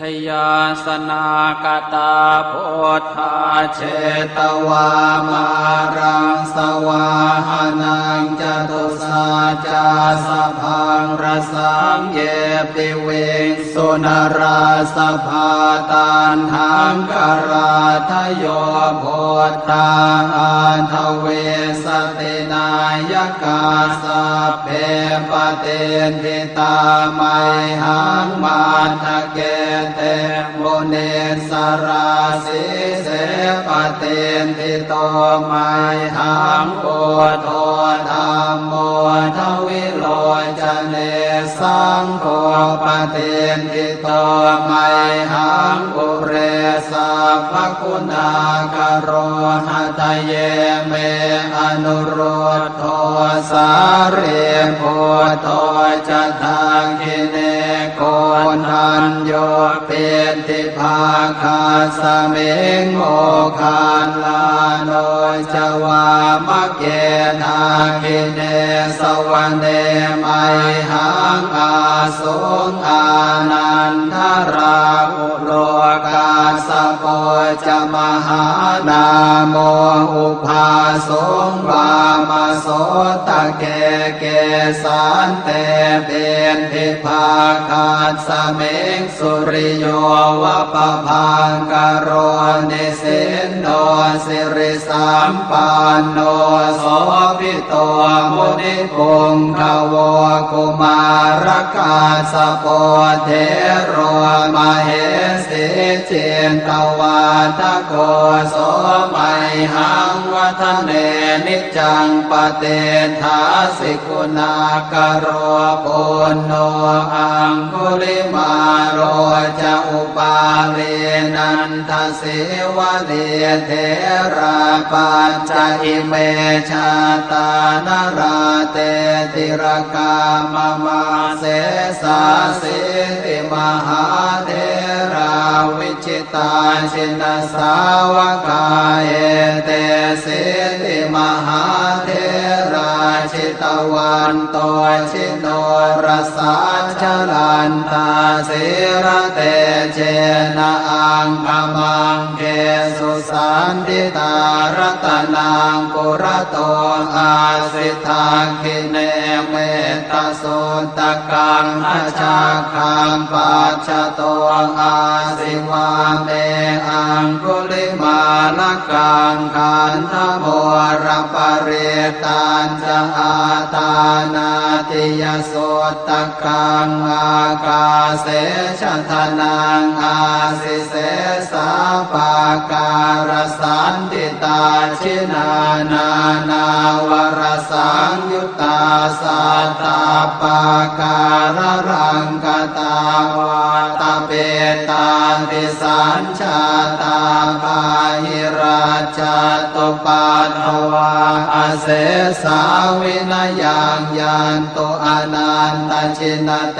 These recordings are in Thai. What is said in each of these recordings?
ชยาสนากตาพุทธาเชตวามารังสวาหานังจตุสาจาสพังรสังเยปิเวงสุนราสภาตันหังกราทโยโพธาอันทเวสตินายกาสัพเพปเตนทิตาไมหังมาทะเกเตโมเนสราสิเสปเตนทิโตไมหังโอโทธรรมโมทวิโลจเนสังโฆปเตนทิโตไมหังอุเรสัพพคุณากโรหะทะเยเมอนุรุตโทสาเรโพโทจะทาคิเนโกนัญโยเป็นทิภาคาสเมงโมคานลาโนจวามะเกทาคิเนสวรรเนไมหังอาสุงอานันทราอุโลกาสโปจะมหานาโมอุภาสงวามโสตะเกเกสันเตเป็นทิภาคาสเมงสุริโยวะปะพังกโรนิสินโนสิริสัมปันโนโสภิโตมุนิปุงขโวกุมารกาสโปเทโรมเหสิเจนตวาทโกโสไมหังวัฒเนนิจังปเตทาสิกุณากโรปุณโนอังคุลิมาโรจะอุปาเวนันทสิวะเดเทราปัญจอิเมชาตานราเตติรกามมาเสสาสิติมหาเทราวิจิตาชินสาวกาเอเตสิติมหาเทราชิตวันโตชิโนรสาชลันตาสิระเตเจนะอังคมังเกสุสันติตารัตนังปุระโตอาสิทาคิเนเมตโสตกังอาชาคังปัจจโตอาสิวาเมอังคุลิมาลกังขันธโมรปเรตัญจะอาตานาติยโสตกังอากาเสชทนังอาสิเสสาปาการสันติตาชินานานาวรสังยุตตาสัตตาปาการรังกตาวาตาเปตาติสัญชาตาภาหิราชตุปัฏฐวาอาเสสาวินยังยันตุอนันตชินเต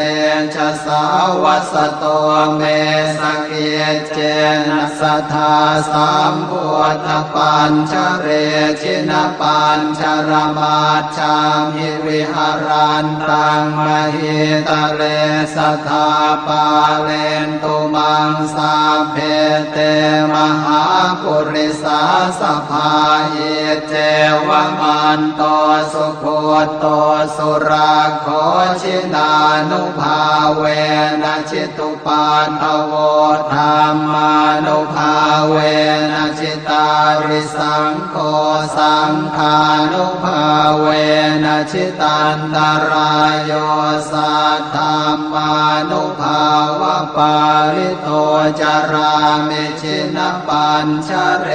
ชะสาวัสโตเมสเกเจนะสัทธาสัมพุทธปัญชเรชินปัญชรมาชามิวิหารันตังมหิตะเลสัทธาปาเลนตุมังสาเพเตมหาปุริสาสภาเยเจวมันโตสุโคโตสุราโคชินานุภาเวนะชิตุปันทโวธรรมานุภาเวนะชิตาริสังโฆสังฆานุภาเวนะชิตันตรายโยสัทธามานุภาวะปาริโตจารามิชินปัญชเร